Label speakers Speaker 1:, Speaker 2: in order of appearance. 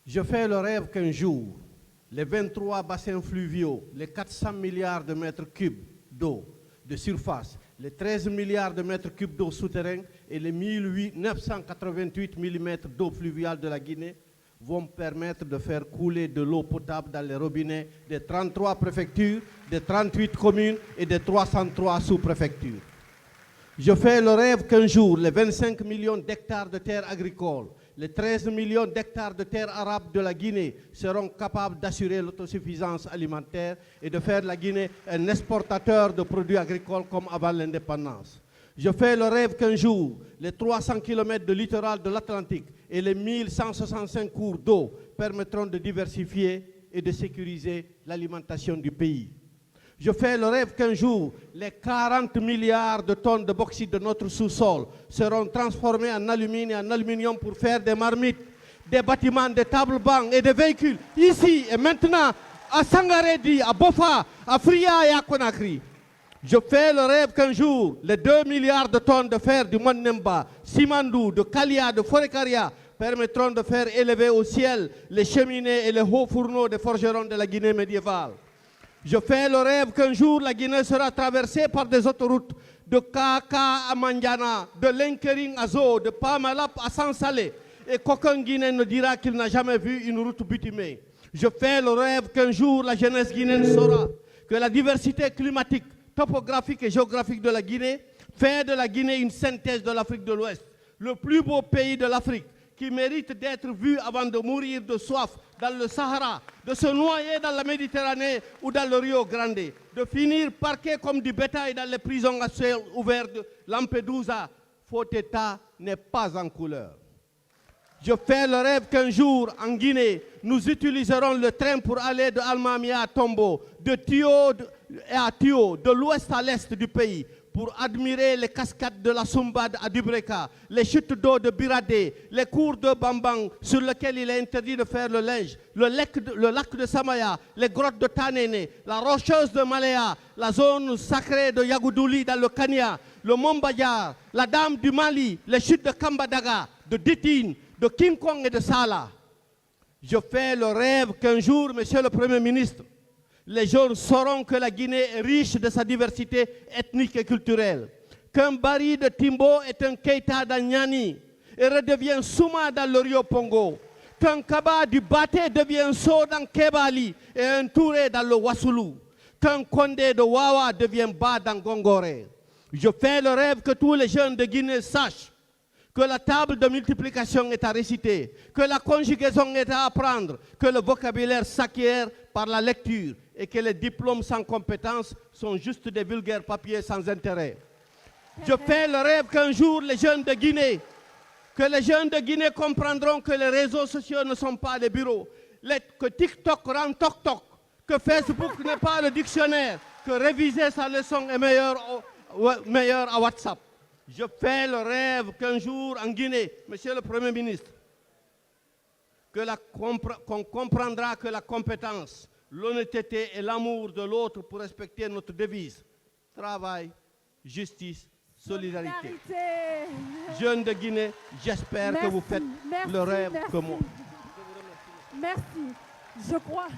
Speaker 1: Je fais le rêve qu'un jour, les 23 bassins fluviaux, les 400 milliards de mètres cubes d'eau de surface, les 13 milliards de mètres cubes d'eau souterraine et les 988 mm d'eau fluviale de la Guinée vont permettre de faire couler de l'eau potable dans les robinets des 33 préfectures, des 38 communes et des 303 sous-préfectures. Je fais le rêve qu'un jour, les 25 millions d'hectares de terres agricoles, les 13 millions d'hectares de terres arables de la Guinée seront capables d'assurer l'autosuffisance alimentaire et de faire la Guinée un exportateur de produits agricoles comme avant l'indépendance. Je fais le rêve qu'un jour, les 300 km de littoral de l'Atlantique et les 1165 cours d'eau permettront de diversifier et de sécuriser l'alimentation du pays. Je fais le rêve qu'un jour, les 40 milliards de tonnes de bauxite de notre sous-sol seront transformés en alumine et en aluminium pour faire des marmites, des bâtiments, des tables-bancs et des véhicules, ici et maintenant, à Sangaredi, à Bofa, à Fria et à Conakry. Je fais le rêve qu'un jour, les 2 milliards de tonnes de fer du Monemba, Simandou, de Kalia, de Forekaria permettront de faire élever au ciel les cheminées et les hauts fourneaux des forgerons de la Guinée médiévale. Je fais le rêve qu'un jour la Guinée sera traversée par des autoroutes de Kaka à Mandiana, de Lenkering à Zo, de Pamalap à Sansalé, et qu'aucun Guinéen ne dira qu'il n'a jamais vu une route bitumée. Je fais le rêve qu'un jour la jeunesse guinéenne saura que la diversité climatique, topographique et géographique de la Guinée fait de la Guinée une synthèse de l'Afrique de l'Ouest, le plus beau pays de l'Afrique, qui mérite d'être vu avant de mourir de soif dans le Sahara, de se noyer dans la Méditerranée ou dans le Rio Grande, de finir parqué comme du bétail dans les prisons à ciel ouvert de Lampedusa. Faux état n'est pas en couleur. Je fais le rêve qu'un jour, en Guinée, nous utiliserons le train pour aller de Almamia à Tombo, de Tio à Tio, de l'ouest à l'est du pays, pour admirer les cascades de la Sumbad à Dubreka, les chutes d'eau de Biradé, les cours de Bambang sur lesquels il est interdit de faire le linge, le lac de Samaya, les grottes de Tanene, la rocheuse de Malaya, la zone sacrée de Yagoudouli dans le Kenya, le Mont Bayar, la Dame du Mali, les chutes de Kambadaga, de Ditine, de King Kong et de Sala. Je fais le rêve qu'un jour, Monsieur le Premier ministre, les gens sauront que la Guinée est riche de sa diversité ethnique et culturelle, qu'un Bari de Timbo est un Keita d'Agnani et redevient Souma dans le Rio Pongo, qu'un Kaba du Baté devient So dans Kebali et un Touré dans le Wassoulou, qu'un Kondé de Wawa devient Ba dans Gongoré. Je fais le rêve que tous les jeunes de Guinée sachent que la table de multiplication est à réciter, que la conjugaison est à apprendre, que le vocabulaire s'acquiert par la lecture et que les diplômes sans compétences sont juste des vulgaires papiers sans intérêt. Je fais le rêve qu'un jour les jeunes de Guinée, comprendront que les réseaux sociaux ne sont pas les bureaux, que TikTok rend toc-toc, que Facebook n'est pas le dictionnaire, que réviser sa leçon est meilleur à WhatsApp. Je fais le rêve qu'un jour en Guinée, Monsieur le Premier ministre, qu'on comprendra que la compétence, l'honnêteté et l'amour de l'autre pour respecter notre devise. Travail, justice, solidarité. Jeunes de Guinée, j'espère que vous faites le rêve que moi.
Speaker 2: Merci. Je crois.